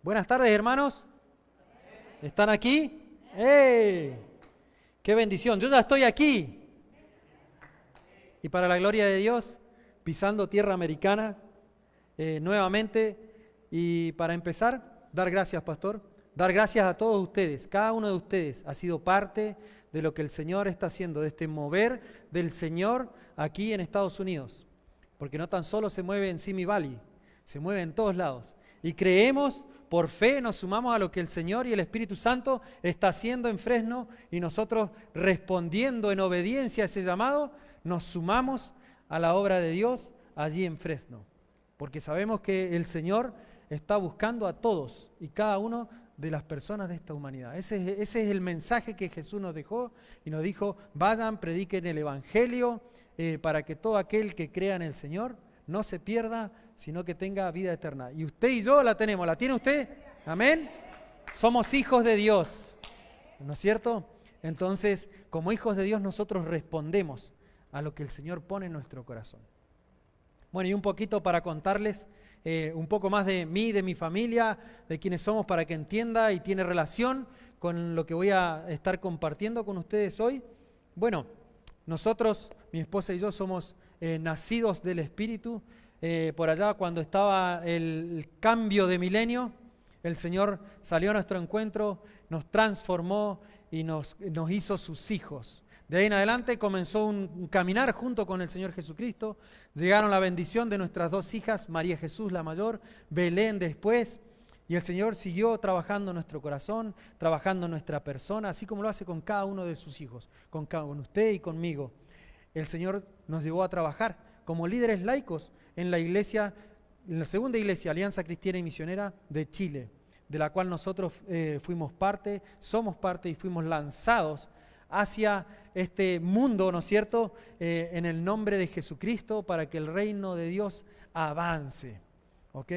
Buenas tardes, hermanos. ¿Están aquí? ¡Hey! ¡Qué bendición! Yo ya estoy aquí. Y para la gloria de Dios, pisando tierra americana nuevamente. Y para empezar, dar gracias, pastor. Dar gracias a todos ustedes. Cada uno de ustedes ha sido parte de lo que el Señor está haciendo, de este mover del Señor aquí en Estados Unidos. Porque no tan solo se mueve en Simi Valley, se mueve en todos lados. Y creemos, por fe, nos sumamos a lo que el Señor y el Espíritu Santo está haciendo en Fresno, y nosotros, respondiendo en obediencia a ese llamado, nos sumamos a la obra de Dios allí en Fresno. Porque sabemos que el Señor está buscando a todos y cada uno de las personas de esta humanidad. Ese es el mensaje que Jesús nos dejó y nos dijo: vayan, prediquen el Evangelio para que todo aquel que crea en el Señor no se pierda, sino que tenga vida eterna. Y usted y yo la tenemos. ¿La tiene usted? ¿Amén? Somos hijos de Dios, ¿no es cierto? Entonces, como hijos de Dios, nosotros respondemos a lo que el Señor pone en nuestro corazón. Bueno, y un poquito para contarles un poco más de mí, de mi familia, de quiénes somos, para que entienda y tiene relación con lo que voy a estar compartiendo con ustedes hoy. Bueno, nosotros, mi esposa y yo, somos nacidos del Espíritu. Por allá, cuando estaba el cambio de milenio, el Señor salió a nuestro encuentro, nos transformó y nos hizo sus hijos. De ahí en adelante comenzó un caminar junto con el Señor Jesucristo. Llegaron la bendición de nuestras dos hijas, María Jesús la mayor, Belén después, y el Señor siguió trabajando en nuestro corazón, trabajando en nuestra persona, así como lo hace con cada uno de sus hijos, con usted y conmigo. El Señor nos llevó a trabajar como líderes laicos en la iglesia, en la segunda iglesia, Alianza Cristiana y Misionera de Chile, de la cual nosotros fuimos parte, somos parte y fuimos lanzados hacia este mundo, ¿no es cierto?, en el nombre de Jesucristo, para que el reino de Dios avance, ¿ok?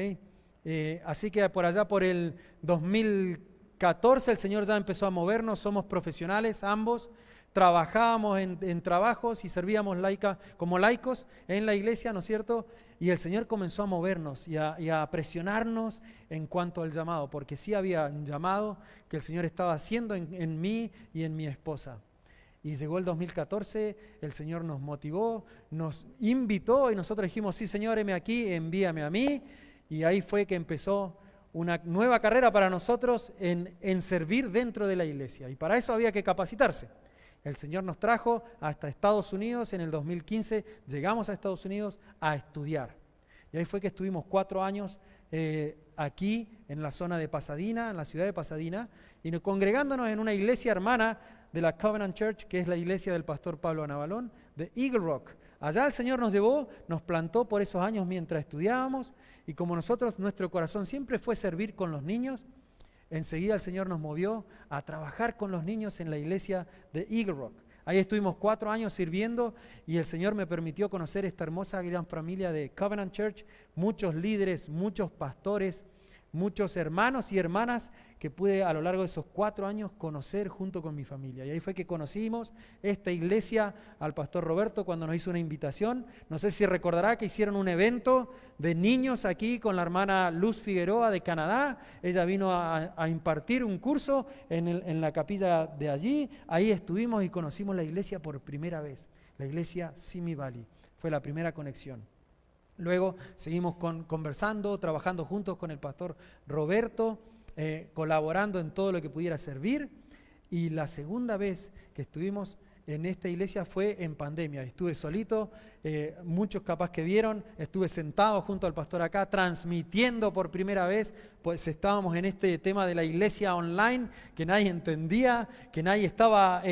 Así que por allá, por el 2014, el Señor ya empezó a movernos. Somos profesionales ambos, trabajábamos en trabajos y servíamos como laicos en la iglesia, ¿no es cierto? Y el Señor comenzó a movernos y a presionarnos en cuanto al llamado, porque sí había un llamado que el Señor estaba haciendo en mí y en mi esposa. Y llegó el 2014, el Señor nos motivó, nos invitó y nosotros dijimos: sí, Señor, heme aquí, envíame a mí. Y ahí fue que empezó una nueva carrera para nosotros en servir dentro de la iglesia. Y para eso había que capacitarse. El Señor nos trajo hasta Estados Unidos en el 2015, llegamos a Estados Unidos a estudiar. Y ahí fue que estuvimos 4 años aquí en la zona de Pasadena, en la ciudad de Pasadena, y congregándonos en una iglesia hermana de la Covenant Church, que es la iglesia del pastor Pablo Anabalón, de Eagle Rock. Allá el Señor nos llevó, nos plantó por esos años mientras estudiábamos, y como nosotros, nuestro corazón siempre fue servir con los niños, enseguida el Señor nos movió a trabajar con los niños en la iglesia de Eagle Rock. Ahí estuvimos 4 años sirviendo y el Señor me permitió conocer esta hermosa gran familia de Covenant Church, muchos líderes, muchos pastores, muchos hermanos y hermanas que pude a lo largo de esos 4 años conocer junto con mi familia. Y ahí fue que conocimos esta iglesia al pastor Roberto cuando nos hizo una invitación. No sé si recordará que hicieron un evento de niños aquí con la hermana Luz Figueroa de Canadá. Ella vino a impartir un curso en la capilla de allí. Ahí estuvimos y conocimos la iglesia por primera vez, la iglesia Simi Valley. Fue la primera conexión. Luego seguimos conversando, trabajando juntos con el pastor Roberto, colaborando en todo lo que pudiera servir. Y la segunda vez que estuvimos en esta iglesia fue en pandemia. Estuve solito, muchos capaz que vieron, estuve sentado junto al pastor acá, transmitiendo por primera vez, pues estábamos en este tema de la iglesia online, que nadie entendía, que nadie estaba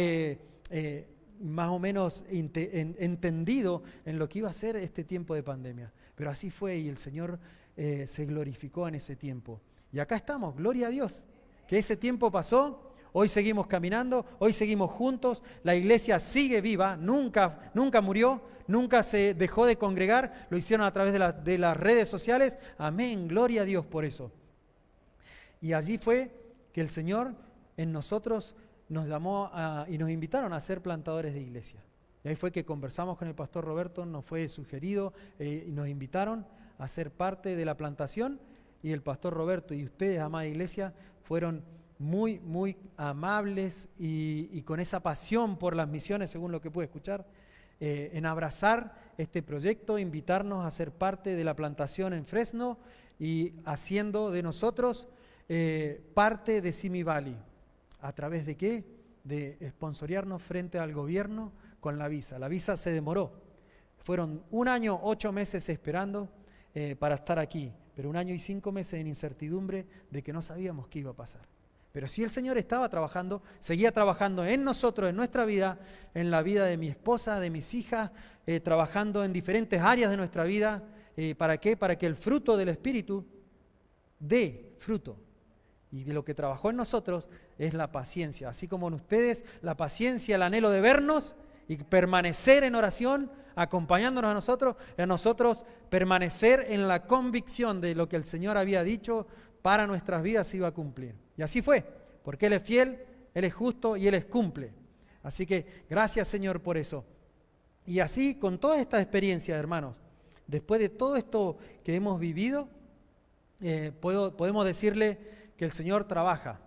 más o menos entendido en lo que iba a ser este tiempo de pandemia. Pero así fue y el Señor se glorificó en ese tiempo. Y acá estamos, gloria a Dios, que ese tiempo pasó, hoy seguimos caminando, hoy seguimos juntos, la iglesia sigue viva, nunca murió, nunca se dejó de congregar, lo hicieron a través de las redes sociales, amén, gloria a Dios por eso. Y allí fue que el Señor en nosotros nos llamó y nos invitaron a ser plantadores de iglesia. Y ahí fue que conversamos con el pastor Roberto, nos fue sugerido y nos invitaron a ser parte de la plantación. y el pastor Roberto y ustedes, amada iglesia, fueron muy, muy amables y con esa pasión por las misiones, según lo que pude escuchar, en abrazar este proyecto, invitarnos a ser parte de la plantación en Fresno y haciendo de nosotros parte de Simi Valley. ¿A través de qué? De sponsorearnos frente al gobierno con la visa. La visa se demoró. Fueron 1 año, 8 meses esperando para estar aquí, pero 1 año y 5 meses en incertidumbre de que no sabíamos qué iba a pasar. Pero sí el Señor estaba trabajando, seguía trabajando en nosotros, en nuestra vida, en la vida de mi esposa, de mis hijas, trabajando en diferentes áreas de nuestra vida. ¿Para qué? Para que el fruto del Espíritu dé fruto. Y de lo que trabajó en nosotros es la paciencia. Así como en ustedes, la paciencia, el anhelo de vernos y permanecer en oración, acompañándonos a nosotros permanecer en la convicción de lo que el Señor había dicho para nuestras vidas se iba a cumplir. Y así fue, porque Él es fiel, Él es justo y Él es cumple. Así que gracias, Señor, por eso. Y así, con todas estas experiencias, hermanos, después de todo esto que hemos vivido, podemos decirle que el Señor trabaja.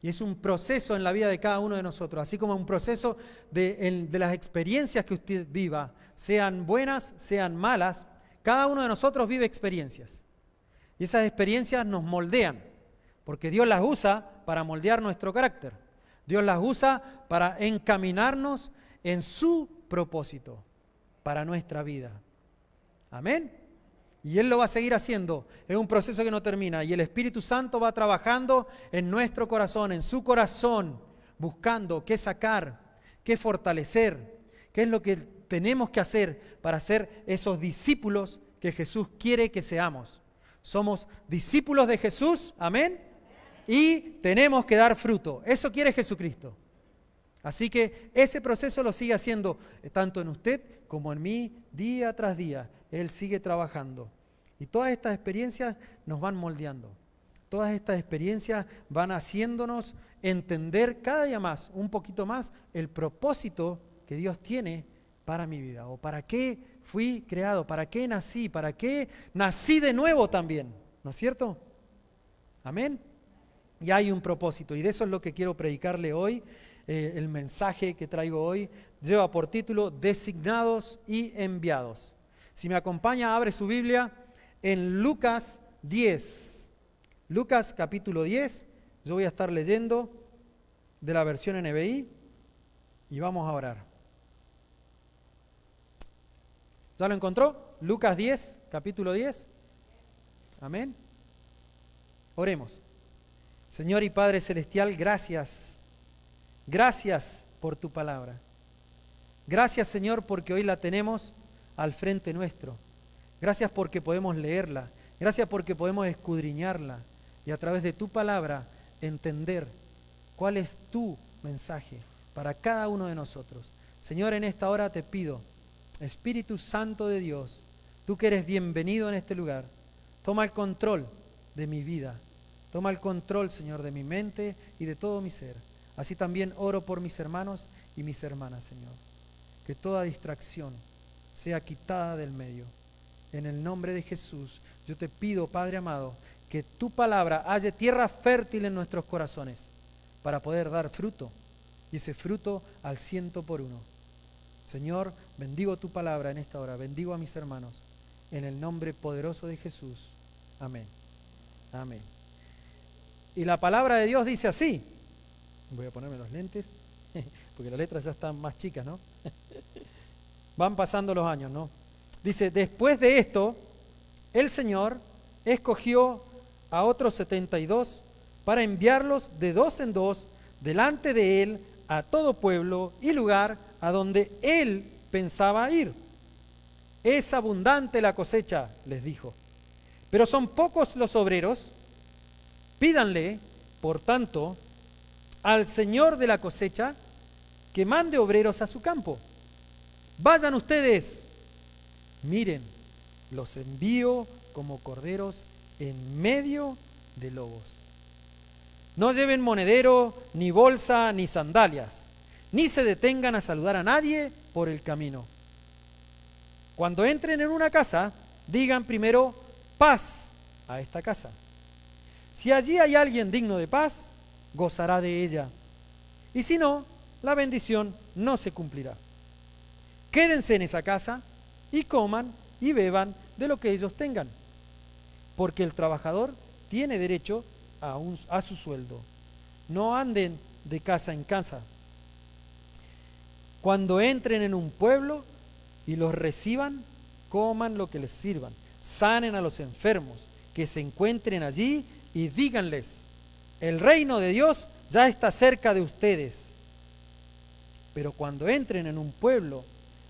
Y es un proceso en la vida de cada uno de nosotros, así como un proceso de las experiencias que usted viva, sean buenas, sean malas, cada uno de nosotros vive experiencias. Y esas experiencias nos moldean, porque Dios las usa para moldear nuestro carácter. Dios las usa para encaminarnos en su propósito para nuestra vida. Amén. Y Él lo va a seguir haciendo. Es un proceso que no termina. Y el Espíritu Santo va trabajando en nuestro corazón, en su corazón, buscando qué sacar, qué fortalecer, qué es lo que tenemos que hacer para ser esos discípulos que Jesús quiere que seamos. Somos discípulos de Jesús, amén, y tenemos que dar fruto. Eso quiere Jesucristo. Así que ese proceso lo sigue haciendo tanto en usted como en mí, día tras día. Él sigue trabajando. Y todas estas experiencias nos van moldeando. Todas estas experiencias van haciéndonos entender cada día más, un poquito más, el propósito que Dios tiene para mi vida. O para qué fui creado, para qué nací de nuevo también. ¿No es cierto? Amén. Y hay un propósito. Y de eso es lo que quiero predicarle hoy. El mensaje que traigo hoy lleva por título Designados y Enviados. Si me acompaña, abre su Biblia en Lucas 10. Lucas capítulo 10. Yo voy a estar leyendo de la versión NBI y vamos a orar. ¿Ya lo encontró? Lucas 10, capítulo 10. Amén. Oremos. Señor y Padre Celestial, gracias. Gracias por tu palabra. Gracias, Señor, porque hoy la tenemos al frente nuestro. Gracias porque podemos leerla. Gracias porque podemos escudriñarla y a través de tu palabra entender cuál es tu mensaje para cada uno de nosotros. Señor, en esta hora te pido, Espíritu Santo de Dios, tú que eres bienvenido en este lugar, toma el control de mi vida. Toma el control, Señor, de mi mente y de todo mi ser. Así también oro por mis hermanos y mis hermanas, Señor. Que toda distracción sea quitada del medio. En el nombre de Jesús, yo te pido, Padre amado, que tu palabra halle tierra fértil en nuestros corazones para poder dar fruto, y ese fruto al 100%. Señor, bendigo tu palabra en esta hora, bendigo a mis hermanos, en el nombre poderoso de Jesús. Amén. Amén. Y la palabra de Dios dice así. Voy a ponerme los lentes, porque las letras ya están más chicas, ¿no? Van pasando los años, ¿no? Dice, después de esto, el Señor escogió a otros 72 para enviarlos de 2 en 2 delante de Él a todo pueblo y lugar a donde Él pensaba ir. Es abundante la cosecha, les dijo, pero son pocos los obreros. Pídanle, por tanto, al Señor de la cosecha que mande obreros a su campo. Vayan ustedes, miren, los envío como corderos en medio de lobos. No lleven monedero, ni bolsa, ni sandalias, ni se detengan a saludar a nadie por el camino. Cuando entren en una casa, digan primero paz a esta casa. Si allí hay alguien digno de paz, gozará de ella. Y si no, la bendición no se cumplirá. Quédense en esa casa y coman y beban de lo que ellos tengan, porque el trabajador tiene derecho a su sueldo. No anden de casa en casa. Cuando entren en un pueblo y los reciban, coman lo que les sirvan, sanen a los enfermos que se encuentren allí y díganles: el reino de Dios ya está cerca de ustedes. Pero cuando entren en un pueblo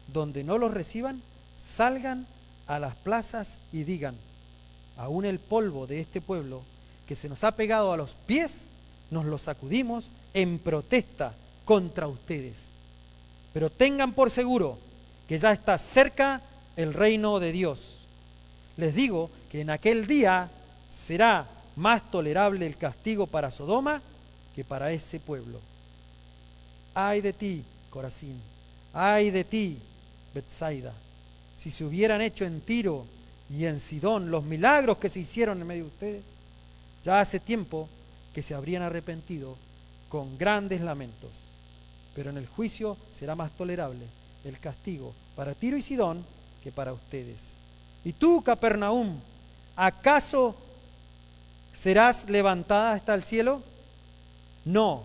donde no los reciban, salgan a las plazas y digan: aún el polvo de este pueblo que se nos ha pegado a los pies, nos lo sacudimos en protesta contra ustedes. Pero tengan por seguro que ya está cerca el reino de Dios. Les digo que en aquel día será más tolerable el castigo para Sodoma que para ese pueblo. Ay de ti, Corazín, ay de ti, Betsaida, si se hubieran hecho en Tiro y en Sidón los milagros que se hicieron en medio de ustedes, ya hace tiempo que se habrían arrepentido con grandes lamentos. Pero en el juicio será más tolerable el castigo para Tiro y Sidón que para ustedes. Y tú, Capernaum, ¿acaso serás levantada hasta el cielo? No,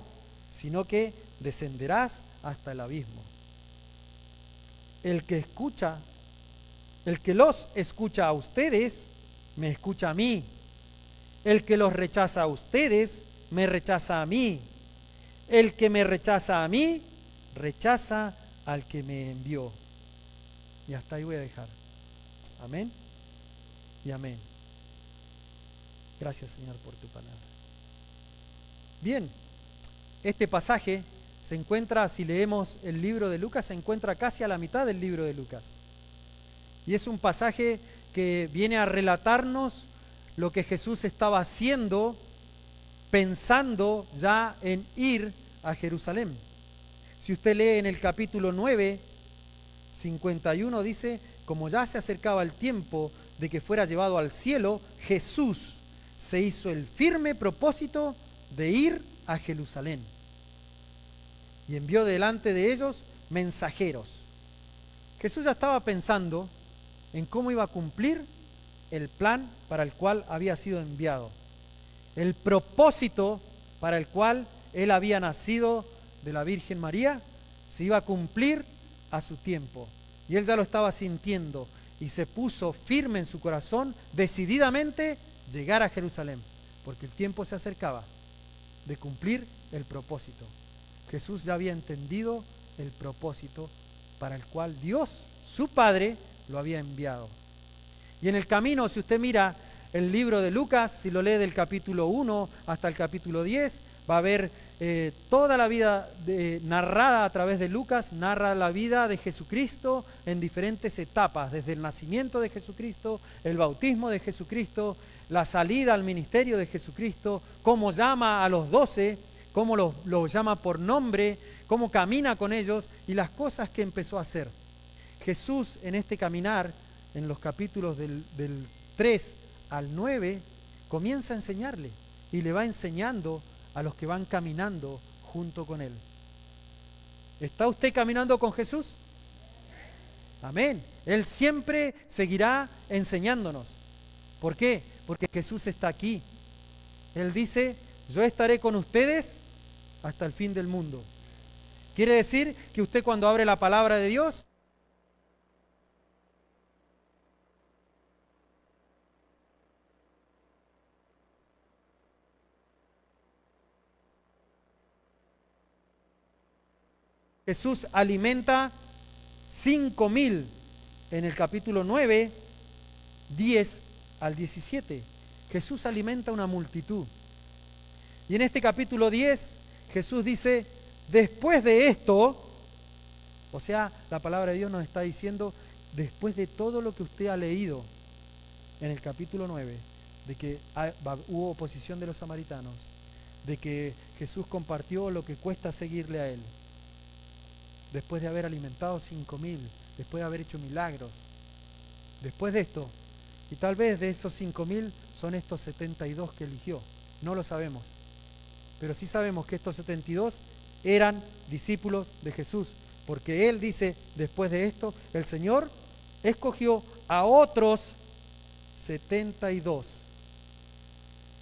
sino que descenderás hasta el abismo. El que los escucha a ustedes, me escucha a mí. El que los rechaza a ustedes, me rechaza a mí. El que me rechaza a mí, rechaza al que me envió. Y hasta ahí voy a dejar. Amén y amén. Gracias, Señor, por tu palabra. Bien, este pasaje se encuentra, si leemos el libro de Lucas, se encuentra casi a la mitad del libro de Lucas. Y es un pasaje que viene a relatarnos lo que Jesús estaba haciendo, pensando ya en ir a Jerusalén. Si usted lee en el capítulo 9, 51, dice: como ya se acercaba el tiempo de que fuera llevado al cielo, Jesús se hizo el firme propósito de ir a Jerusalén y envió delante de ellos mensajeros. Jesús ya estaba pensando en cómo iba a cumplir el plan para el cual había sido enviado, el propósito para el cual él había nacido de la Virgen María, se iba a cumplir a su tiempo. Y él ya lo estaba sintiendo y se puso firme en su corazón, decididamente llegar a Jerusalén, porque el tiempo se acercaba de cumplir el propósito. Jesús ya había entendido el propósito para el cual Dios, su Padre, lo había enviado. Y en el camino, si usted mira el libro de Lucas, si lo lee del capítulo 1 hasta el capítulo 10, va a ver toda la vida narrada a través de Lucas, narra la vida de Jesucristo en diferentes etapas, desde el nacimiento de Jesucristo, el bautismo de Jesucristo, la salida al ministerio de Jesucristo, cómo llama a los 12, cómo los llama por nombre, cómo camina con ellos y las cosas que empezó a hacer. Jesús en este caminar, en los capítulos del 3 al 9, comienza a enseñarle y le va enseñando a los que van caminando junto con él. ¿Está usted caminando con Jesús? Amén. Él siempre seguirá enseñándonos. ¿Por qué? Porque Jesús está aquí. Él dice: yo estaré con ustedes hasta el fin del mundo. Quiere decir que usted, cuando abre la palabra de Dios, Jesús alimenta 5.000 en el capítulo 9, 10 al 17. Jesús alimenta una multitud. Y en este capítulo 10, Jesús dice: después de esto, o sea, la palabra de Dios nos está diciendo, después de todo lo que usted ha leído en el capítulo 9, de que hubo oposición de los samaritanos, de que Jesús compartió lo que cuesta seguirle a Él, después de haber alimentado 5.000, después de haber hecho milagros, después de esto, y tal vez de esos 5.000 son estos 72 que eligió, No lo sabemos. Pero sí sabemos que estos 72 eran discípulos de Jesús. Porque Él dice, después de esto, el Señor escogió a otros 72.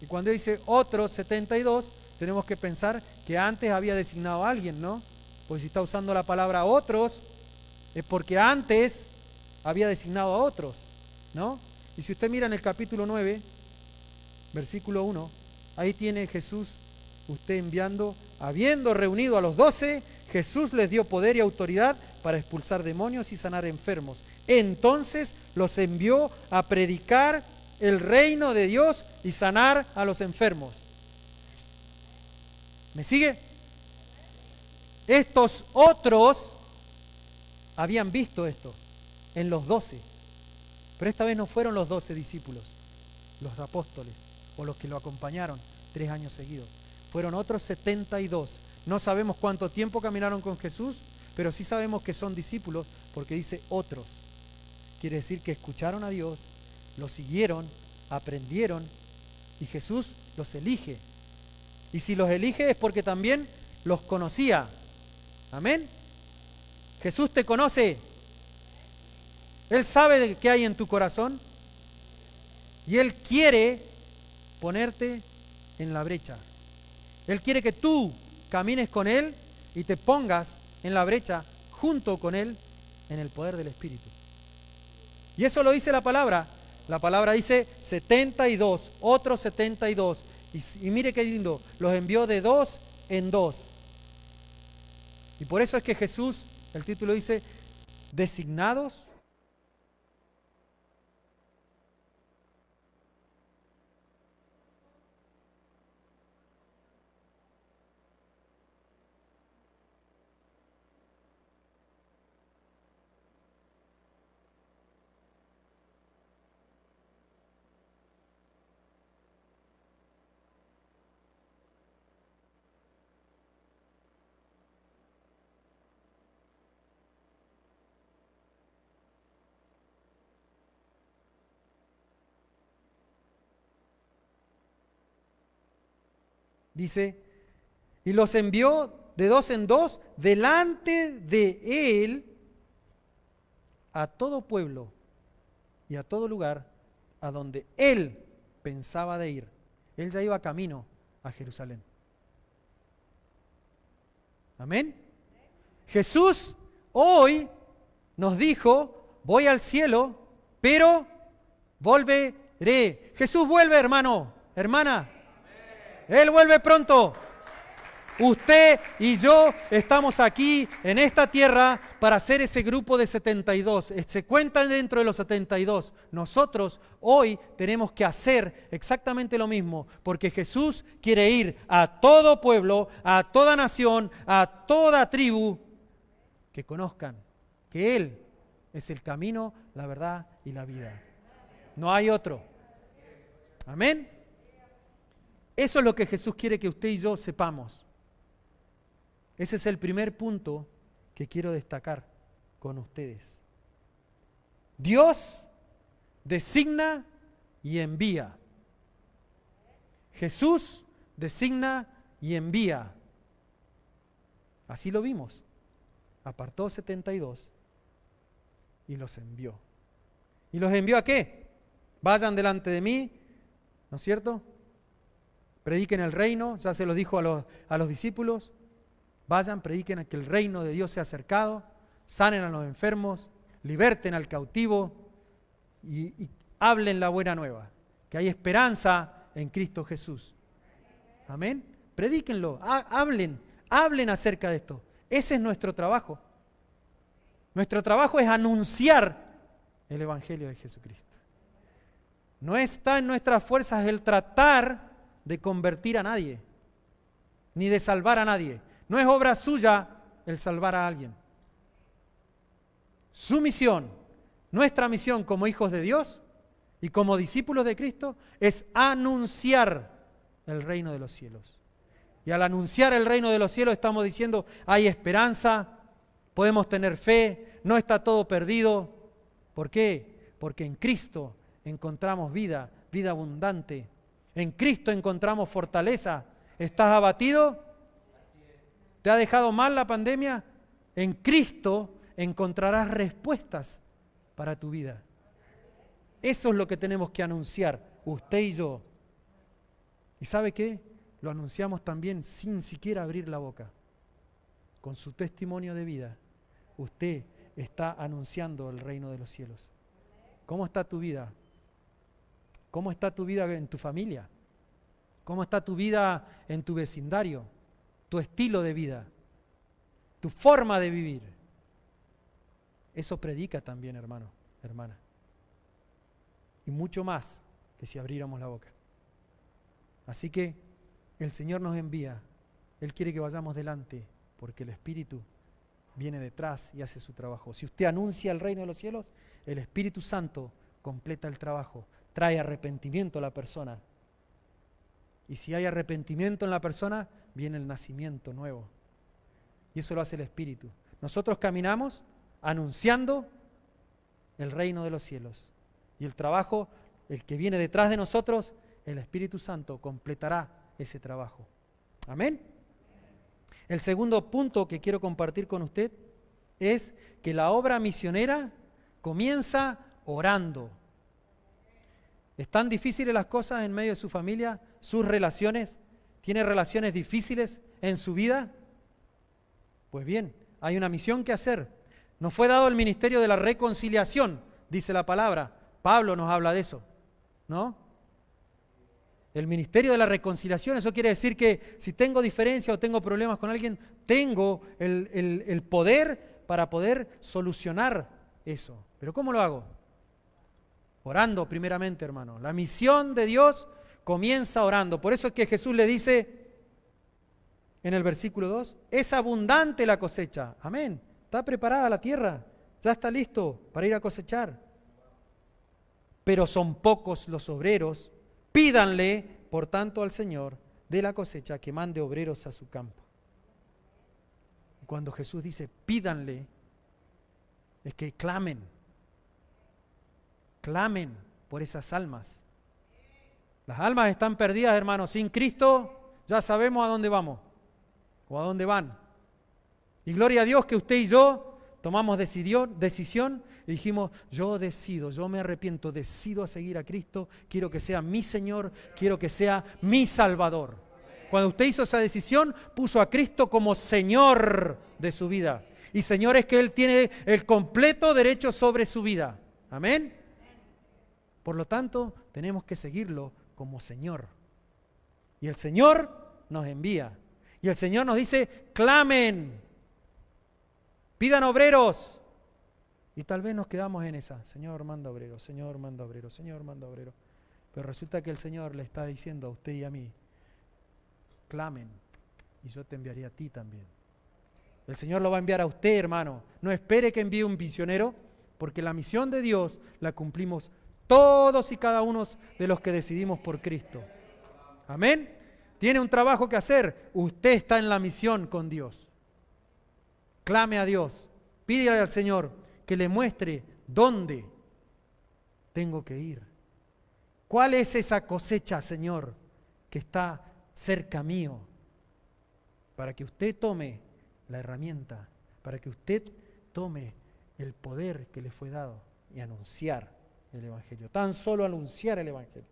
Y cuando dice otros 72, tenemos que pensar que antes había designado a alguien, ¿no? Pues si está usando la palabra otros, es porque antes había designado a otros, ¿no? Y si usted mira en el capítulo 9, versículo 1, ahí tiene Jesús, usted enviando, habiendo reunido a los 12, Jesús les dio poder y autoridad para expulsar demonios y sanar enfermos. Entonces los envió a predicar el reino de Dios y sanar a los enfermos. ¿Me sigue? Estos otros habían visto esto en los 12, pero esta vez no fueron los 12 discípulos, los apóstoles o los que lo acompañaron 3 años seguidos. Fueron otros 72. No sabemos cuánto tiempo caminaron con Jesús, pero sí sabemos que son discípulos porque dice otros. Quiere decir que escucharon a Dios, lo siguieron, aprendieron y Jesús los elige. Y si los elige es porque también los conocía. Amén. Jesús te conoce. Él sabe qué hay en tu corazón y Él quiere ponerte en la brecha. Él quiere que tú camines con Él y te pongas en la brecha junto con Él en el poder del Espíritu. Y eso lo dice la palabra. La palabra dice 72, otros 72. Y mire qué lindo, los envió de 2 en 2. Y por eso es que Jesús, el título dice, designados. Dice, y los envió de 2 en 2 delante de Él a todo pueblo y a todo lugar a donde Él pensaba de ir. Él ya iba camino a Jerusalén. Amén. Jesús hoy nos dijo, voy al cielo, pero volveré. Jesús vuelve, hermano, hermana. Él vuelve pronto. Usted y yo estamos aquí en esta tierra para ser ese grupo de 72. Se cuentan dentro de los 72. Nosotros hoy tenemos que hacer exactamente lo mismo, porque Jesús quiere ir a todo pueblo, a toda nación, a toda tribu, que conozcan que Él es el camino, la verdad y la vida. No hay otro. Amén. Eso es lo que Jesús quiere que usted y yo sepamos. Ese es el primer punto que quiero destacar con ustedes. Dios designa y envía. Jesús designa y envía. Así lo vimos. Apartó 72 y los envió. ¿Y los envió a qué? Vayan delante de mí, ¿no es cierto? Prediquen el reino, ya se lo dijo a los discípulos. Vayan, prediquen a que el reino de Dios se ha acercado, sanen a los enfermos, liberten al cautivo y hablen la buena nueva, que hay esperanza en Cristo Jesús. Amén. Predíquenlo, hablen acerca de esto. Ese es nuestro trabajo. Nuestro trabajo es anunciar el Evangelio de Jesucristo. No está en nuestras fuerzas el tratar de convertir a nadie, ni de salvar a nadie. No es obra suya el salvar a alguien. Su misión, nuestra misión como hijos de Dios y como discípulos de Cristo es anunciar el reino de los cielos. Y al anunciar el reino de los cielos estamos diciendo, hay esperanza, podemos tener fe, no está todo perdido. ¿Por qué? Porque en Cristo encontramos vida, vida abundante. En Cristo encontramos fortaleza. ¿Estás abatido? ¿Te ha dejado mal la pandemia? En Cristo encontrarás respuestas para tu vida. Eso es lo que tenemos que anunciar, usted y yo. ¿Y sabe qué? Lo anunciamos también sin siquiera abrir la boca. Con su testimonio de vida, usted está anunciando el reino de los cielos. ¿Cómo está tu vida? ¿Cómo está tu vida en tu familia? ¿Cómo está tu vida en tu vecindario? Tu estilo de vida, tu forma de vivir. Eso predica también, hermano, hermana. Y mucho más que si abriéramos la boca. Así que el Señor nos envía. Él quiere que vayamos delante, porque el Espíritu viene detrás y hace su trabajo. Si usted anuncia el reino de los cielos, el Espíritu Santo completa el trabajo, trae arrepentimiento a la persona. Y si hay arrepentimiento en la persona, viene el nacimiento nuevo. Y eso lo hace el Espíritu. Nosotros caminamos anunciando el reino de los cielos. Y el trabajo, el que viene detrás de nosotros, el Espíritu Santo completará ese trabajo. Amén. El segundo punto que quiero compartir con usted es que la obra misionera comienza orando. ¿Están difíciles las cosas en medio de su familia, sus relaciones? ¿Tiene relaciones difíciles en su vida? Pues bien, hay una misión que hacer. Nos fue dado el ministerio de la reconciliación, dice la palabra. Pablo nos habla de eso, ¿no? El ministerio de la reconciliación, eso quiere decir que si tengo diferencia o tengo problemas con alguien, tengo el poder para poder solucionar eso. ¿Pero cómo lo hago? Orando primeramente, hermano. La misión de Dios comienza orando. Por eso es que Jesús le dice en el versículo 2, es abundante la cosecha. Amén. Está preparada la tierra. Ya está listo para ir a cosechar. Pero son pocos los obreros. Pídanle, por tanto, al Señor de la cosecha que mande obreros a su campo. Cuando Jesús dice pídanle, es que clamen por esas almas. Las almas están perdidas, hermanos. Sin Cristo ya sabemos a dónde vamos o a dónde van. Y gloria a Dios que usted y yo tomamos decisión y dijimos, yo decido, yo me arrepiento, decido a seguir a Cristo, quiero que sea mi Señor, quiero que sea mi Salvador. Cuando usted hizo esa decisión, puso a Cristo como Señor de su vida. Y Señor es que Él tiene el completo derecho sobre su vida. Amén. Por lo tanto, tenemos que seguirlo como Señor. Y el Señor nos envía. Y el Señor nos dice, clamen, pidan obreros. Y tal vez nos quedamos en esa, Señor, manda obreros, Señor, manda obreros, Señor, manda obreros. Pero resulta que el Señor le está diciendo a usted y a mí, clamen, y yo te enviaré a ti también. El Señor lo va a enviar a usted, hermano. No espere que envíe un misionero, porque la misión de Dios la cumplimos todos y cada uno de los que decidimos por Cristo. Amén. Tiene un trabajo que hacer. Usted está en la misión con Dios. Clame a Dios. Pídele al Señor que le muestre dónde tengo que ir. ¿Cuál es esa cosecha, Señor, que está cerca mío? Para que usted tome la herramienta, para que usted tome el poder que le fue dado y anunciar el Evangelio. Tan solo anunciar el Evangelio.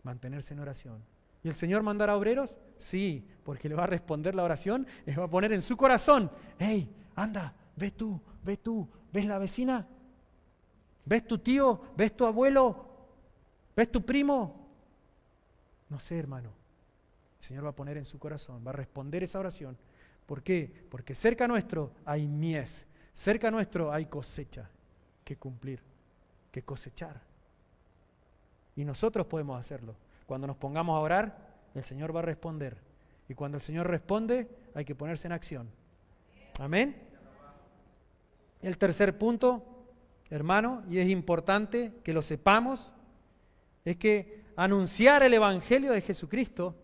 Mantenerse en oración. ¿Y el Señor mandará obreros? Sí, porque le va a responder la oración, le va a poner en su corazón, hey, anda, ve tú, ¿ves la vecina? ¿Ves tu tío? ¿Ves tu abuelo? ¿Ves tu primo? No sé, hermano. El Señor va a poner en su corazón, va a responder esa oración. ¿Por qué? Porque cerca nuestro hay mies, cerca nuestro hay cosecha que cumplir, que cosechar. Y nosotros podemos hacerlo. Cuando nos pongamos a orar, el Señor va a responder. Y cuando el Señor responde, hay que ponerse en acción. Amén. El tercer punto, hermano, y es importante que lo sepamos, es que anunciar el Evangelio de Jesucristo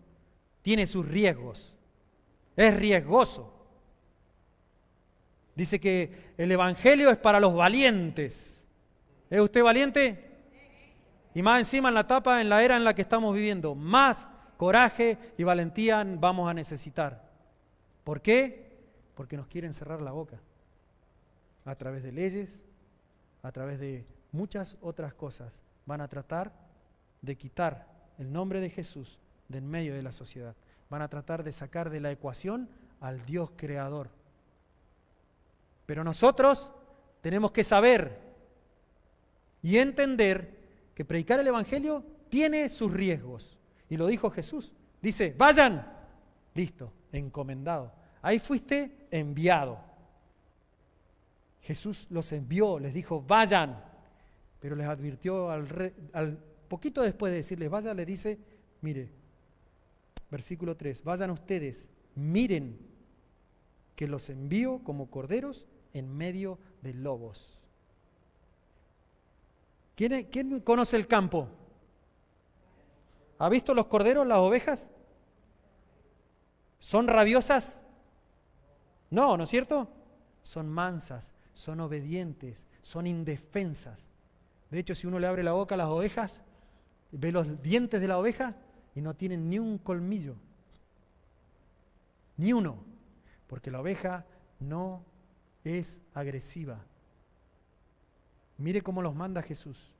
tiene sus riesgos. Es riesgoso. Dice que el Evangelio es para los valientes. ¿Es usted valiente? Y más encima en la etapa, en la era en la que estamos viviendo, más coraje y valentía vamos a necesitar. ¿Por qué? Porque nos quieren cerrar la boca. A través de leyes, a través de muchas otras cosas. Van a tratar de quitar el nombre de Jesús de en medio de la sociedad. Van a tratar de sacar de la ecuación al Dios creador. Pero nosotros tenemos que saber y entender que predicar el Evangelio tiene sus riesgos. Y lo dijo Jesús. Dice, vayan. Listo, encomendado. Ahí fuiste enviado. Jesús los envió, les dijo, vayan. Pero les advirtió al poquito después de decirles, vayan, les dice, mire, versículo 3, vayan ustedes, miren que los envío como corderos en medio de lobos. ¿Quién conoce el campo? ¿Ha visto los corderos, las ovejas? ¿Son rabiosas? No, ¿no es cierto? Son mansas, son obedientes, son indefensas. De hecho, si uno le abre la boca a las ovejas, ve los dientes de la oveja y no tienen ni un colmillo. Ni uno. Porque la oveja no es agresiva. Mire cómo los manda Jesús.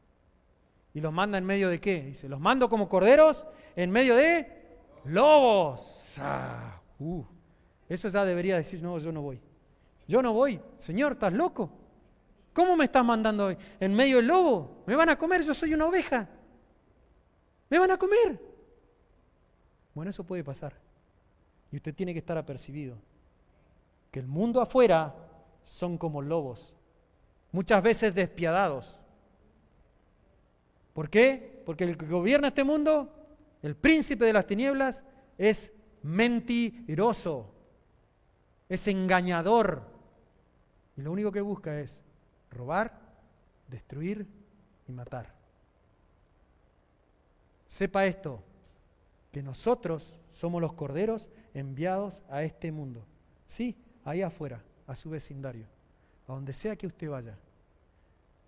¿Y los manda en medio de qué? Dice, los mando como corderos en medio de lobos. Eso ya debería decir, no, yo no voy. Yo no voy. Señor, ¿estás loco? ¿Cómo me estás mandando hoy? ¿En medio del lobo? ¿Me van a comer? Yo soy una oveja. ¿Me van a comer? Bueno, eso puede pasar. Y usted tiene que estar apercibido. Que el mundo afuera son como lobos. Muchas veces despiadados. ¿Por qué? Porque el que gobierna este mundo, el príncipe de las tinieblas, es mentiroso. Es engañador. Y lo único que busca es robar, destruir y matar. Sepa esto, que nosotros somos los corderos enviados a este mundo. Sí, ahí afuera, a su vecindario. A donde sea que usted vaya,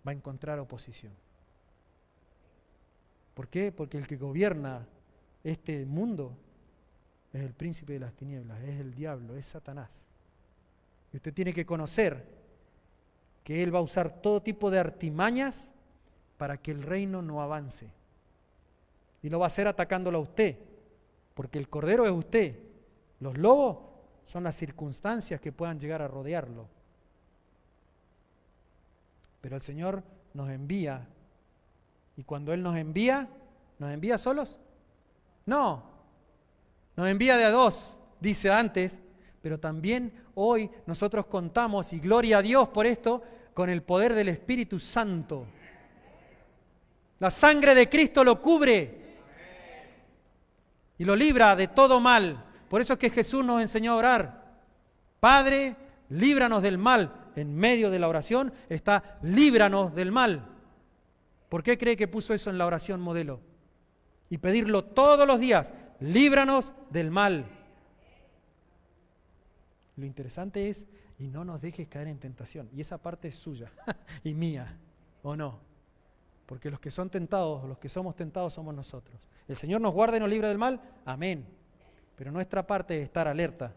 va a encontrar oposición. ¿Por qué? Porque el que gobierna este mundo es el príncipe de las tinieblas, es el diablo, es Satanás. Y usted tiene que conocer que él va a usar todo tipo de artimañas para que el reino no avance. Y lo va a hacer atacándolo a usted, porque el cordero es usted. Los lobos son las circunstancias que puedan llegar a rodearlo. Pero el Señor nos envía, y cuando Él ¿nos envía solos? No, nos envía de a dos, dice antes, pero también hoy nosotros contamos, y gloria a Dios por esto, con el poder del Espíritu Santo. La sangre de Cristo lo cubre y lo libra de todo mal. Por eso es que Jesús nos enseñó a orar. Padre, líbranos del mal. En medio de la oración está líbranos del mal. ¿Por qué cree que puso eso en la oración modelo? Y pedirlo todos los días, líbranos del mal. Lo interesante es, y no nos dejes caer en tentación. Y esa parte es suya y mía, ¿o no? Porque los que son tentados, los que somos tentados somos nosotros. El Señor nos guarda y nos libra del mal, amén. Pero nuestra parte es estar alerta.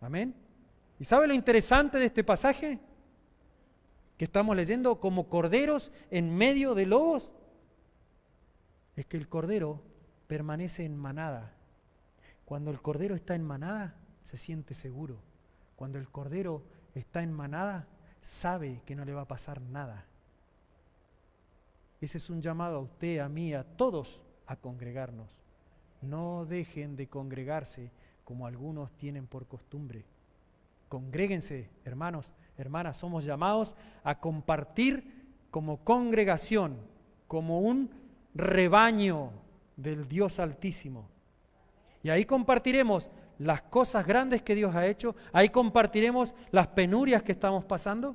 Amén. ¿Y sabe lo interesante de este pasaje? Que estamos leyendo como corderos en medio de lobos. Es que el cordero permanece en manada. Cuando el cordero está en manada, se siente seguro. Cuando el cordero está en manada, sabe que no le va a pasar nada. Ese es un llamado a usted, a mí, a todos a congregarnos. No dejen de congregarse como algunos tienen por costumbre. Congréguense, hermanos, hermanas, somos llamados a compartir como congregación, como un rebaño del Dios Altísimo. Y ahí compartiremos las cosas grandes que Dios ha hecho, ahí compartiremos las penurias que estamos pasando,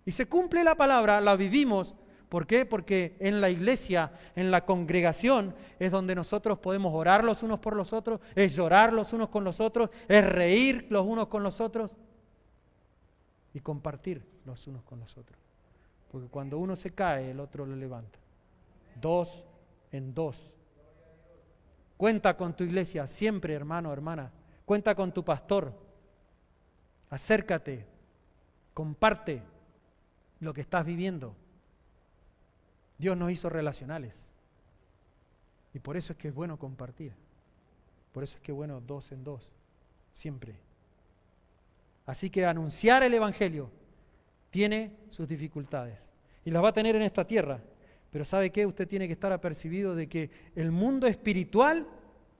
y se cumple la palabra, la vivimos. ¿Por qué? Porque en la iglesia, en la congregación, es donde nosotros podemos orar los unos por los otros, es llorar los unos con los otros, es reír los unos con los otros y compartir los unos con los otros. Porque cuando uno se cae, el otro lo levanta. 2 en 2. Cuenta con tu iglesia siempre, hermano, hermana. Cuenta con tu pastor. Acércate. Comparte lo que estás viviendo. Dios nos hizo relacionales. Y por eso es que es bueno compartir. Por eso es que es bueno 2 en 2. Siempre. Así que anunciar el Evangelio tiene sus dificultades. Y las va a tener en esta tierra. Pero ¿sabe qué? Usted tiene que estar apercibido de que el mundo espiritual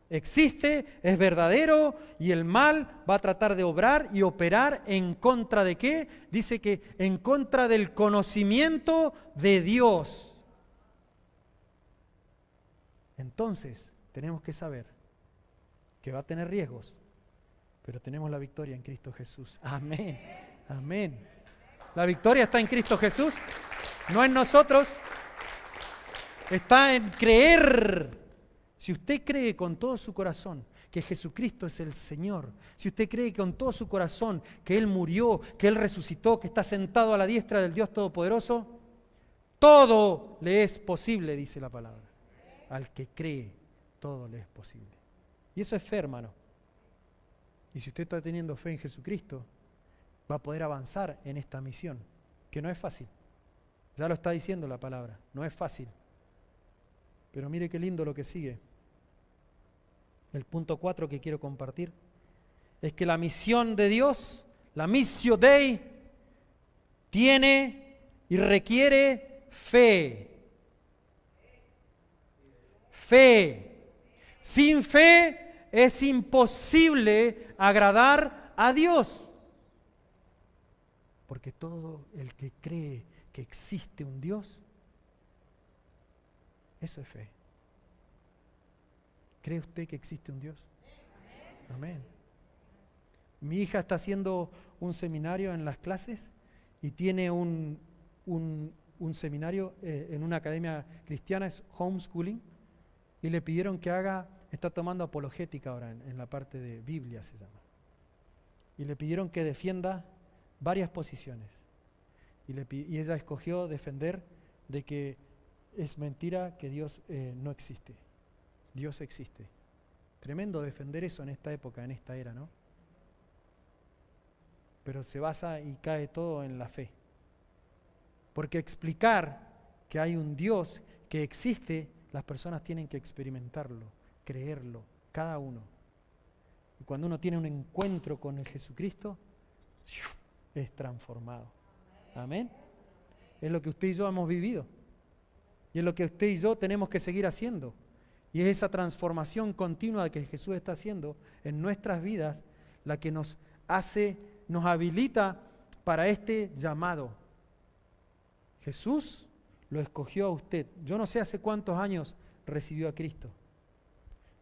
existe, es verdadero, y el mal va a tratar de obrar y operar en contra de ¿qué? Dice que en contra del conocimiento de Dios. Entonces, tenemos que saber que va a tener riesgos, pero tenemos la victoria en Cristo Jesús. Amén. Amén. La victoria está en Cristo Jesús, no en nosotros. Está en creer. Si usted cree con todo su corazón que Jesucristo es el Señor, si usted cree con todo su corazón que Él murió, que Él resucitó, que está sentado a la diestra del Dios Todopoderoso, todo le es posible, dice la palabra. Al que cree, todo le es posible. Y eso es fe, hermano. Y si usted está teniendo fe en Jesucristo, va a poder avanzar en esta misión, que no es fácil. Ya lo está diciendo la palabra, no es fácil. Pero mire qué lindo lo que sigue. El punto 4 que quiero compartir es que la misión de Dios, la missio Dei, tiene y requiere fe. Fe. Sin fe es imposible agradar a Dios. Porque todo el que cree que existe un Dios, eso es fe. ¿Cree usted que existe un Dios? Amén. Mi hija está haciendo un seminario en las clases y tiene un seminario en una academia cristiana, es homeschooling, y le pidieron que está tomando apologética ahora en la parte de Biblia se llama. Y le pidieron que defienda varias posiciones. Y ella escogió defender de que es mentira que Dios no existe. Dios existe. Tremendo defender eso en esta época, en esta era, ¿no? Pero se basa y cae todo en la fe. Porque explicar que hay un Dios que existe, las personas tienen que experimentarlo, creerlo, cada uno. Y cuando uno tiene un encuentro con el Jesucristo, es transformado. Amén. Es lo que usted y yo hemos vivido. Y es lo que usted y yo tenemos que seguir haciendo. Y es esa transformación continua que Jesús está haciendo en nuestras vidas la que nos habilita para este llamado. Jesús lo escogió a usted. Yo no sé hace cuántos años recibió a Cristo.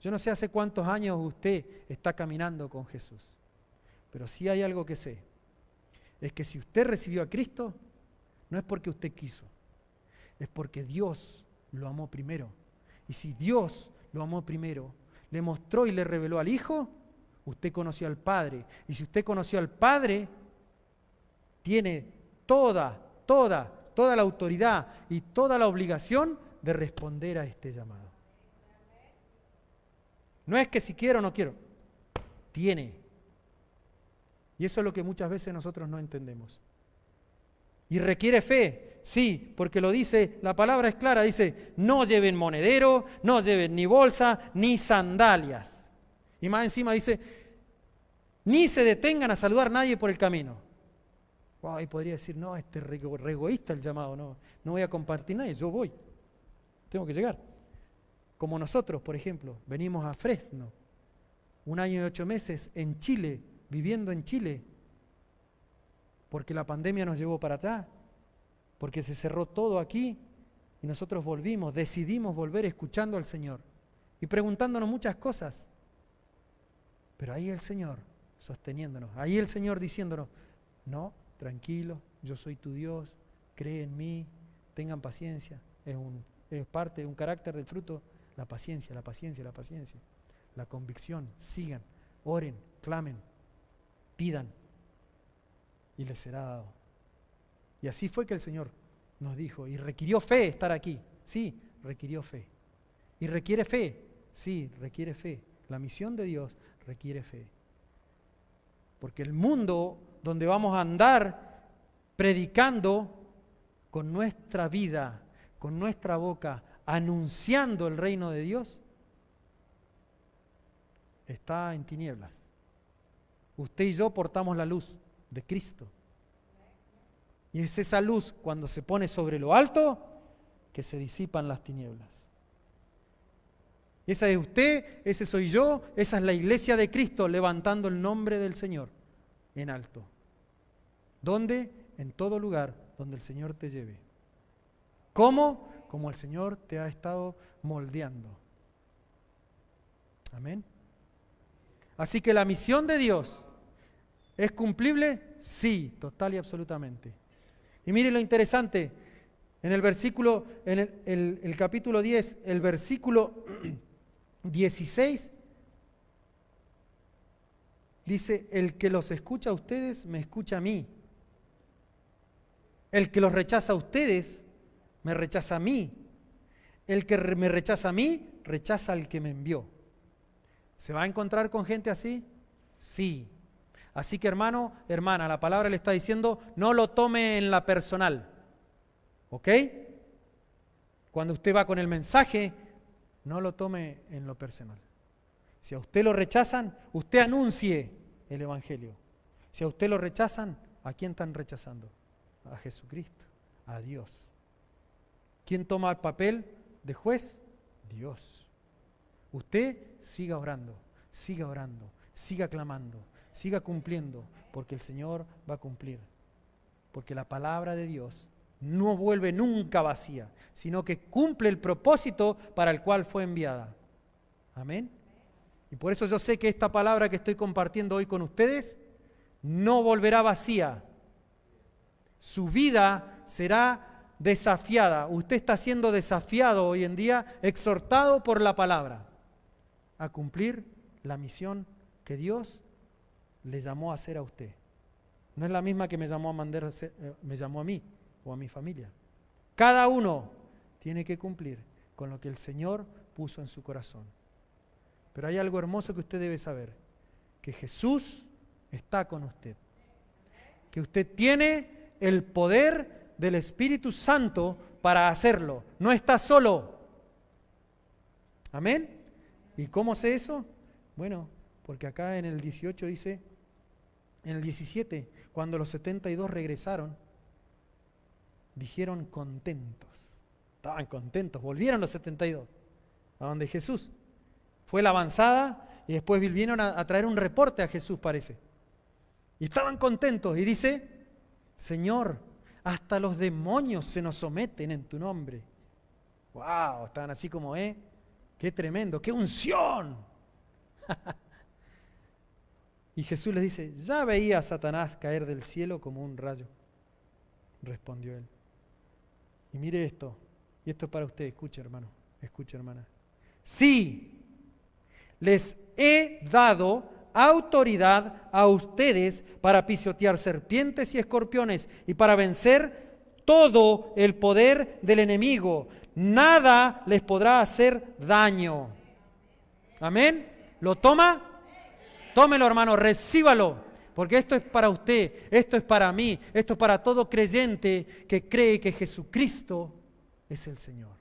Yo no sé hace cuántos años usted está caminando con Jesús. Pero sí hay algo que sé. Es que si usted recibió a Cristo, no es porque usted quiso. Es porque Dios lo amó primero. Y si Dios lo amó primero, le mostró y le reveló al Hijo, usted conoció al Padre. Y si usted conoció al Padre, tiene toda la autoridad y toda la obligación de responder a este llamado. No es que si quiero o no quiero, tiene. Y eso es lo que muchas veces nosotros no entendemos. Y requiere fe, sí, porque lo dice, la palabra es clara, dice, no lleven monedero, no lleven ni bolsa, ni sandalias. Y más encima dice, ni se detengan a saludar a nadie por el camino. Wow, y podría decir, no, re egoísta el llamado, no voy a compartir nadie, yo voy, tengo que llegar. Como nosotros, por ejemplo, venimos a Fresno, 1 año y 8 meses en Chile, viviendo en Chile, porque la pandemia nos llevó para atrás, porque se cerró todo aquí y nosotros decidimos volver escuchando al Señor y preguntándonos muchas cosas. Pero ahí el Señor sosteniéndonos, ahí el Señor diciéndonos, no, tranquilo, yo soy tu Dios, cree en mí, tengan paciencia, es parte de un carácter del fruto, la paciencia, la convicción, sigan, oren, clamen, pidan y les será dado. Y así fue que el Señor nos dijo, y requirió fe estar aquí, sí, requirió fe. ¿Y requiere fe? Sí, requiere fe. La misión de Dios requiere fe. Porque el mundo donde vamos a andar predicando con nuestra vida, con nuestra boca, anunciando el reino de Dios, está en tinieblas. Usted y yo portamos la luz de Cristo. Y es esa luz, cuando se pone sobre lo alto, que se disipan las tinieblas. Esa es usted, ese soy yo, esa es la iglesia de Cristo levantando el nombre del Señor en alto. ¿Dónde? En todo lugar donde el Señor te lleve. ¿Cómo? Como el Señor te ha estado moldeando. Amén. Así que la misión de Dios, ¿es cumplible? Sí, total y absolutamente. Y mire lo interesante, en el versículo, en el capítulo 10, el versículo 16, dice, el que los escucha a ustedes, me escucha a mí. El que los rechaza a ustedes, me rechaza a mí. El que me rechaza a mí, rechaza al que me envió. ¿Se va a encontrar con gente así? Sí. Así que hermano, hermana, la palabra le está diciendo, no lo tome en la personal. ¿Ok? Cuando usted va con el mensaje, no lo tome en lo personal. Si a usted lo rechazan, usted anuncie el Evangelio. Si a usted lo rechazan, ¿a quién están rechazando? A Jesucristo, a Dios. ¿Quién toma el papel de juez? Dios. Usted siga orando, siga clamando, siga cumpliendo, porque el Señor va a cumplir. Porque la palabra de Dios no vuelve nunca vacía, sino que cumple el propósito para el cual fue enviada. Amén. Y por eso yo sé que esta palabra que estoy compartiendo hoy con ustedes no volverá vacía. Su vida será desafiada. Usted está siendo desafiado hoy en día, exhortado por la palabra a cumplir la misión que Dios le llamó a hacer a usted. No es la misma que me llamó a mí o a mi familia. Cada uno tiene que cumplir con lo que el Señor puso en su corazón. Pero hay algo hermoso que usted debe saber, que Jesús está con usted, que usted tiene el poder del Espíritu Santo para hacerlo, no está solo. ¿Amén? ¿Y cómo sé eso? Bueno, porque acá en el 18 dice, en el 17, cuando los 72 regresaron, dijeron contentos, estaban contentos, volvieron los 72 a donde Jesús. Fue la avanzada y después vinieron a traer un reporte a Jesús, parece. Y estaban contentos y dice, Señor, hasta los demonios se nos someten en tu nombre. ¡Wow! Estaban así como, ¡qué tremendo! ¡Qué unción! Y Jesús les dice, ya veía a Satanás caer del cielo como un rayo. Respondió él. Y mire esto, y esto es para usted, escuche hermano, escuche hermana. Sí, les he dado autoridad a ustedes para pisotear serpientes y escorpiones y para vencer todo el poder del enemigo. Nada les podrá hacer daño. ¿Amén? ¿Lo toma? Tómelo, hermano, recíbalo. Porque esto es para usted, esto es para mí, esto es para todo creyente que cree que Jesucristo es el Señor.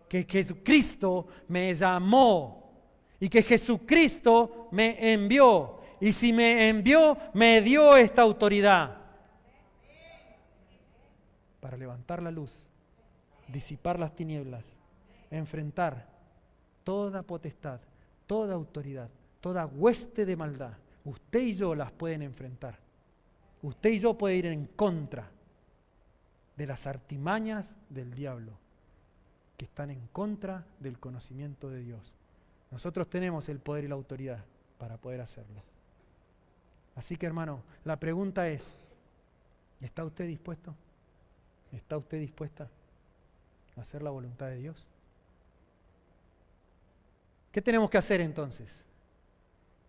Que Jesucristo me llamó y que Jesucristo me envió. Y si me envió, me dio esta autoridad para levantar la luz, disipar las tinieblas, enfrentar toda potestad, toda autoridad, toda hueste de maldad. Usted y yo las pueden enfrentar. Usted y yo pueden ir en contra de las artimañas del diablo que están en contra del conocimiento de Dios. Nosotros tenemos el poder y la autoridad para poder hacerlo. Así que, hermano, la pregunta es, ¿está usted dispuesto? ¿Está usted dispuesta a hacer la voluntad de Dios? ¿Qué tenemos que hacer entonces?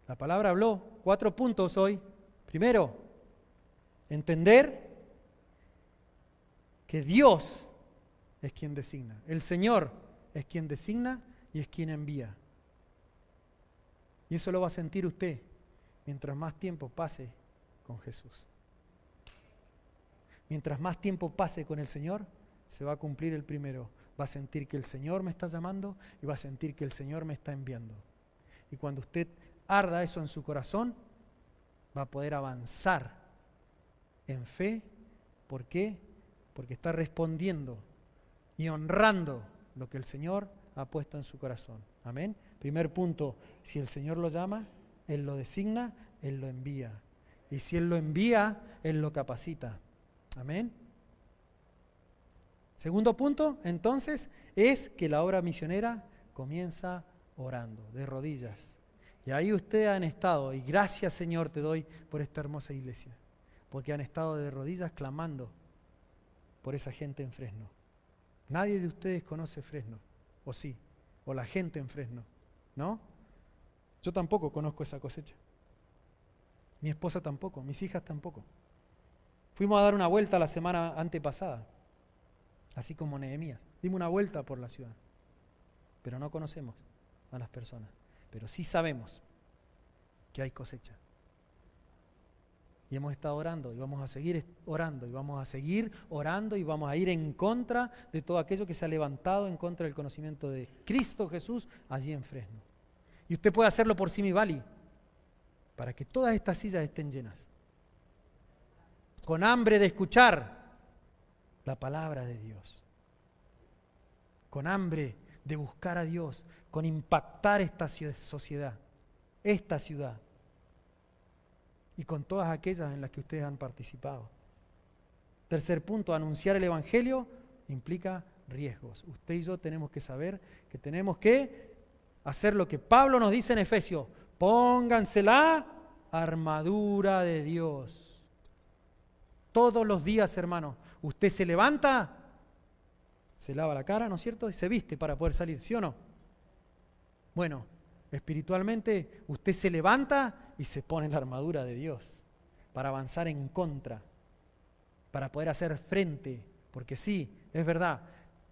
La palabra habló 4 puntos hoy. Primero, entender que Dios es quien designa. El Señor es quien designa y es quien envía. Y eso lo va a sentir usted mientras más tiempo pase con Jesús. Mientras más tiempo pase con el Señor, se va a cumplir el primero. Va a sentir que el Señor me está llamando y va a sentir que el Señor me está enviando. Y cuando usted arda eso en su corazón, va a poder avanzar en fe. ¿Por qué? Porque está respondiendo y honrando lo que el Señor ha puesto en su corazón. Amén. Primer punto, si el Señor lo llama, Él lo designa, Él lo envía. Y si Él lo envía, Él lo capacita. Amén. Segundo punto, entonces, es que la obra misionera comienza orando, de rodillas. Y ahí ustedes han estado, y gracias Señor te doy por esta hermosa iglesia, porque han estado de rodillas clamando por esa gente en Fresno. Nadie de ustedes conoce Fresno, o sí, o la gente en Fresno, ¿no? Yo tampoco conozco esa cosecha. Mi esposa tampoco, mis hijas tampoco. Fuimos a dar una vuelta la semana antepasada, así como Nehemías. Dimos una vuelta por la ciudad, pero no conocemos a las personas. Pero sí sabemos que hay cosecha. Y hemos estado orando y vamos a seguir orando y vamos a seguir orando y vamos a ir en contra de todo aquello que se ha levantado en contra del conocimiento de Cristo Jesús allí en Fresno. Y usted puede hacerlo por Simi Valley para que todas estas sillas estén llenas. Con hambre de escuchar la palabra de Dios. Con hambre de buscar a Dios, con impactar esta sociedad, esta ciudad, y con todas aquellas en las que ustedes han participado. Tercer punto, anunciar el Evangelio implica riesgos. Usted y yo tenemos que saber que tenemos que hacer lo que Pablo nos dice en Efesios: pónganse la armadura de Dios. Todos los días, hermano, usted se levanta, se lava la cara, ¿no es cierto? Y se viste para poder salir, ¿sí o no? Bueno, espiritualmente usted se levanta y se pone la armadura de Dios para avanzar en contra, para poder hacer frente, porque sí, es verdad,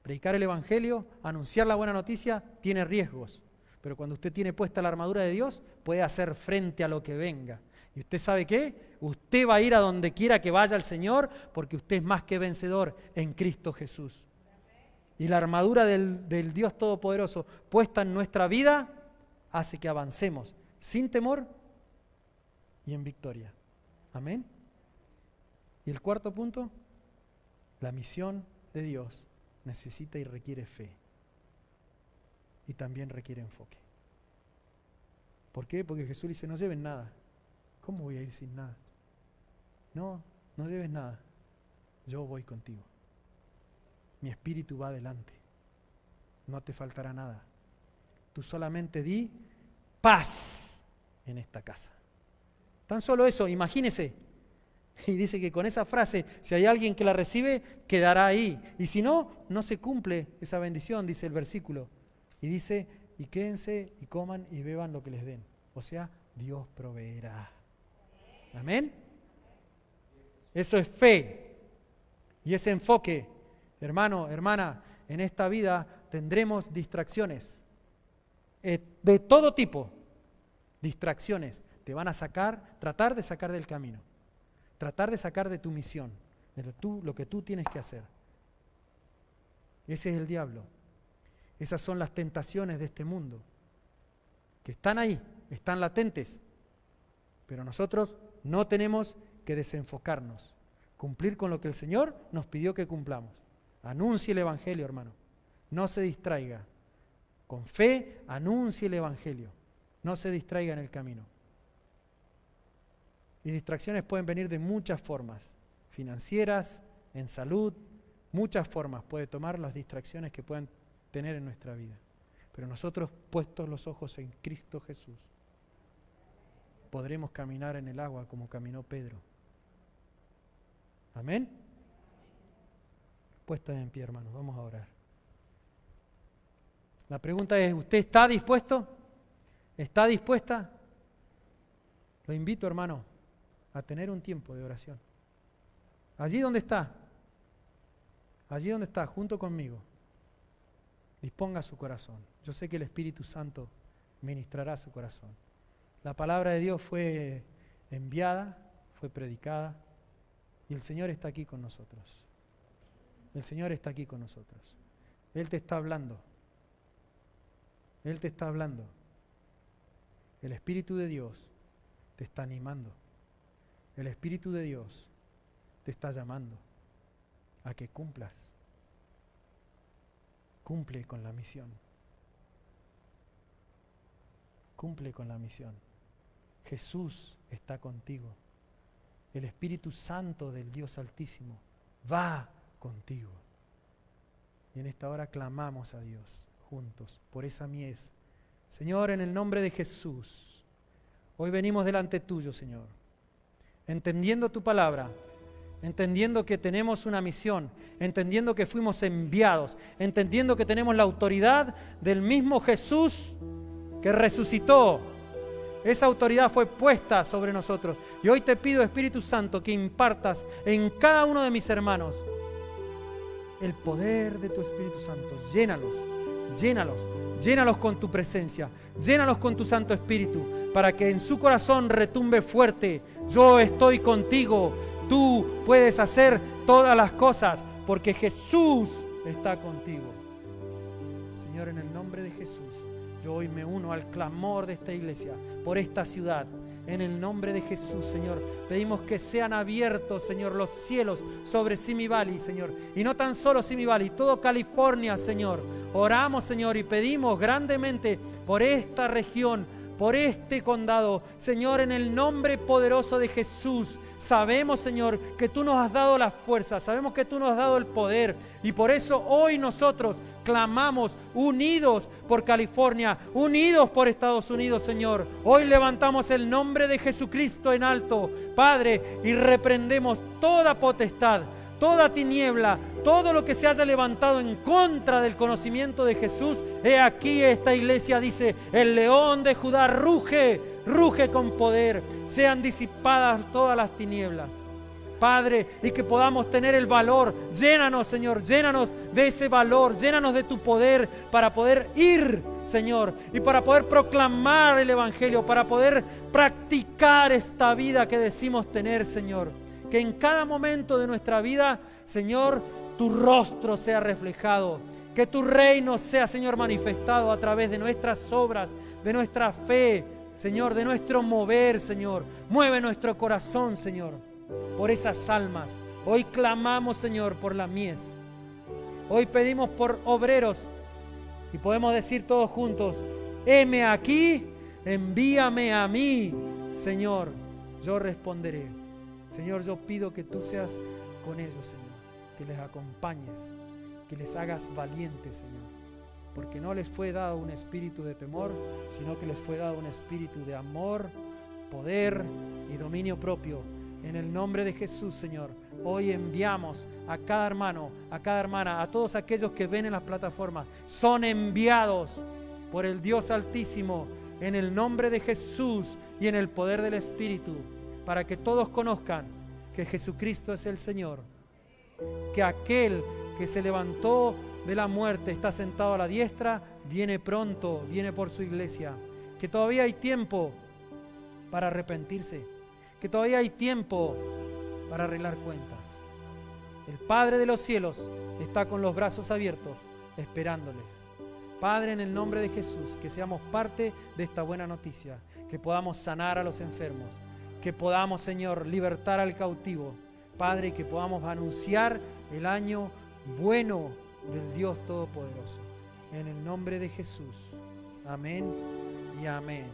predicar el Evangelio, anunciar la buena noticia, tiene riesgos, pero cuando usted tiene puesta la armadura de Dios, puede hacer frente a lo que venga. ¿Y usted sabe qué? Usted va a ir a donde quiera que vaya el Señor, porque usted es más que vencedor en Cristo Jesús. Y la armadura del Dios Todopoderoso puesta en nuestra vida hace que avancemos sin temor y en victoria. Amén. Y el cuarto punto, la misión de Dios necesita y requiere fe. Y también requiere enfoque. ¿Por qué? Porque Jesús dice: no lleven nada. ¿Cómo voy a ir sin nada? No, no lleves nada. Yo voy contigo. Mi espíritu va adelante. No te faltará nada. Tú solamente di paz en esta casa. Tan solo eso, imagínese. Y dice que con esa frase, si hay alguien que la recibe, quedará ahí. Y si no, no se cumple esa bendición, dice el versículo. Y dice: y quédense y coman y beban lo que les den. O sea, Dios proveerá. Amén. Eso es fe. Y ese enfoque, hermano, hermana, en esta vida tendremos distracciones. De todo tipo. Distracciones. Te van a tratar de sacar del camino. Tratar de sacar de tu misión. De lo que tú tienes que hacer. Ese es el diablo. Esas son las tentaciones de este mundo. Que están ahí, están latentes. Pero nosotros no tenemos que desenfocarnos. Cumplir con lo que el Señor nos pidió que cumplamos. Anuncie el Evangelio, hermano. No se distraiga. Con fe, anuncie el Evangelio. No se distraiga en el camino. Y distracciones pueden venir de muchas formas. Financieras, en salud, muchas formas puede tomar las distracciones que puedan tener en nuestra vida. Pero nosotros, puestos los ojos en Cristo Jesús, podremos caminar en el agua como caminó Pedro. Amén. Puestos en pie, hermanos, vamos a orar. La pregunta es: ¿usted está dispuesto? ¿Está dispuesta? Lo invito, hermano, a tener un tiempo de oración. Allí donde está, allí donde está, junto conmigo, disponga su corazón. Yo sé que el Espíritu Santo ministrará su corazón. La palabra de Dios fue enviada, fue predicada, y el Señor está aquí con nosotros. El Señor está aquí con nosotros. Él te está hablando. Él te está hablando. El Espíritu de Dios te está animando. El Espíritu de Dios te está llamando a que cumplas. Cumple con la misión. Cumple con la misión. Jesús está contigo. El Espíritu Santo del Dios Altísimo va contigo. Y en esta hora clamamos a Dios juntos por esa mies. Señor, en el nombre de Jesús, hoy venimos delante tuyo, Señor, entendiendo tu palabra, entendiendo que tenemos una misión, entendiendo que fuimos enviados, entendiendo que tenemos la autoridad del mismo Jesús que resucitó. Esa autoridad fue puesta sobre nosotros. Y hoy te pido, Espíritu Santo, que impartas en cada uno de mis hermanos el poder de tu Espíritu Santo. Llénalos, llénalos, llénalos con tu presencia, llénalos con tu Santo Espíritu, para que en su corazón retumbe fuerte: yo estoy contigo, tú puedes hacer todas las cosas, porque Jesús está contigo. Señor, en el nombre de Jesús, yo hoy me uno al clamor de esta iglesia por esta ciudad. En el nombre de Jesús, Señor, pedimos que sean abiertos, Señor, los cielos sobre Simi Valley, Señor. Y no tan solo Simi Valley, todo California, Señor. Oramos, Señor, y pedimos grandemente por esta región, por este condado. Señor, en el nombre poderoso de Jesús, sabemos, Señor, que tú nos has dado la fuerza, sabemos que tú nos has dado el poder. Y por eso hoy nosotros clamamos unidos por California, unidos por Estados Unidos, Señor. Hoy levantamos el nombre de Jesucristo en alto, Padre, y reprendemos toda potestad, toda tiniebla, todo lo que se haya levantado en contra del conocimiento de Jesús. He aquí esta iglesia dice: el león de Judá ruge, ruge con poder. Sean disipadas todas las tinieblas, Padre, y que podamos tener el valor. Llénanos, Señor, llénanos de ese valor, llénanos de tu poder para poder ir, Señor, y para poder proclamar el Evangelio, para poder practicar esta vida que decimos tener, Señor. Que en cada momento de nuestra vida, Señor, tu rostro sea reflejado, que tu reino sea, Señor, manifestado a través de nuestras obras, de nuestra fe, Señor, de nuestro mover, Señor. Mueve nuestro corazón, Señor, por esas almas. Hoy clamamos, Señor, por la mies. Hoy pedimos por obreros y podemos decir todos juntos: heme aquí, envíame a mí, Señor, yo responderé. Señor, yo pido que tú seas con ellos, Señor, que les acompañes, que les hagas valientes, Señor, porque no les fue dado un espíritu de temor, sino que les fue dado un espíritu de amor, poder y dominio propio. En el nombre de Jesús, Señor, hoy enviamos a cada hermano, a cada hermana, a todos aquellos que ven en las plataformas. Son enviados por el Dios Altísimo en el nombre de Jesús y en el poder del Espíritu, para que todos conozcan que Jesucristo es el Señor, que aquel que se levantó de la muerte está sentado a la diestra, viene pronto, viene por su iglesia, que todavía hay tiempo para arrepentirse, que todavía hay tiempo para arreglar cuentas. El Padre de los cielos está con los brazos abiertos, esperándoles. Padre, en el nombre de Jesús, que seamos parte de esta buena noticia, que podamos sanar a los enfermos, que podamos, Señor, libertar al cautivo, Padre, que podamos anunciar el año bueno del Dios Todopoderoso. En el nombre de Jesús. Amén y amén.